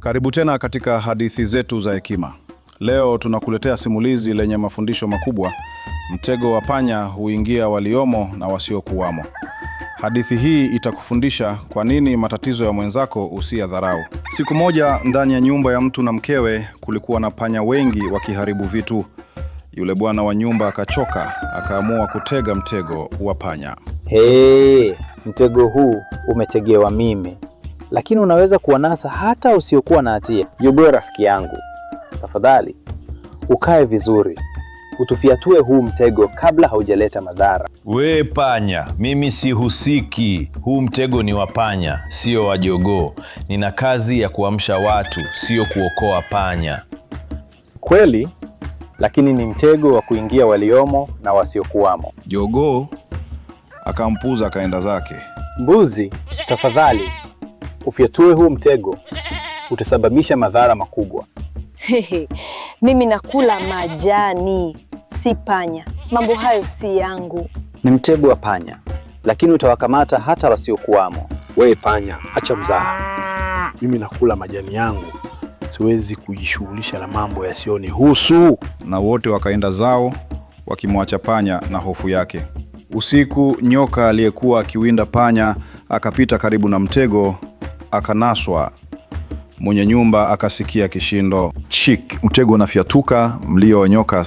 Karibu tena katika hadithi zetu za hekima. Leo tunakuletea simulizi lenye mafundisho makubwa. Mtego wa panya huingia waliomo na wasiokuwamo. Hadithi hii itakufundisha kwa nini matatizo ya mwenzako usiyadharau. Siku moja ndani ya nyumba ya mtu na mkewe kulikuwa na panya wengi wakiharibu vitu. Yule bwana wa nyumba akachoka, akaamua kutega mtego wa panya. Mtego huu umetegewa mimi. Lakini unaweza kuwanasa hata usiokuwa na hatia. Jogoo rafiki yangu, tafadhali ukae vizuri. Utufiatue huu mtego kabla haujaleta madhara. We panya, mimi sihusiki. Huu mtego ni wa panya, sio wa jogoo. Nina kazi ya kuamsha watu, sio kuokoa panya. Kweli, lakini ni mtego wa kuingia waliomo na wasiokuwamo. Jogoo akampuza akaenda zake. Mbuzi, tafadhali ufiatue huu mtego. Utasababisha madhara makubwa. Mimi nakula majani, si panya. Mambo hayo si yangu. Ni mtego wa panya, lakini utawakamata hata wasiokuwamo. We panya, acha mzaha. Mimi nakula majani yangu. Siwezi kujishughulisha na mambo yasiyonihusu. Na wote wakaenda zao wakimwacha panya na hofu yake. Usiku nyoka aliyekuwa akiwinda panya akapita karibu na mtego, akanaswa. Mwenye nyumba akasikia kishindo. Chik, mtego unafiatuka, mlio wa nyoka.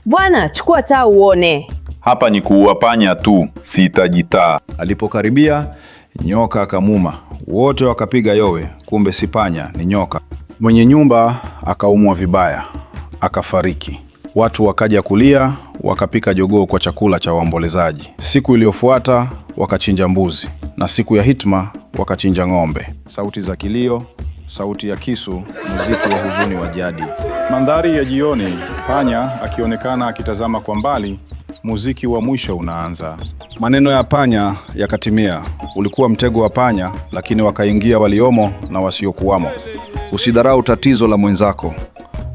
Bwana, chukua taa uone. Hapa ni kuua panya tu, sihitaji taa. Alipokaribia, nyoka akamuma. Wote wakapiga yowe, kumbe si panya, ni nyoka. Mwenye nyumba akaumwa vibaya, akafariki. Watu wakaja kulia, wakapika jogoo kwa chakula cha waombolezaji. Siku iliyofuata wakachinja mbuzi, na siku ya hitma wakachinja ng'ombe. Sauti za kilio, sauti ya kisu, muziki wa huzuni wa jadi. Mandhari ya jioni, panya akionekana akitazama kwa mbali, muziki wa mwisho unaanza. Maneno ya panya yakatimia. Ulikuwa mtego wa panya, lakini wakaingia waliomo na wasiokuwamo. Usidharau tatizo la mwenzako.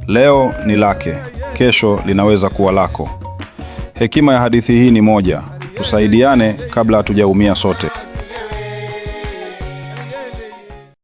Leo ni lake, kesho linaweza kuwa lako. Hekima ya hadithi hii ni moja: tusaidiane kabla hatujaumia sote.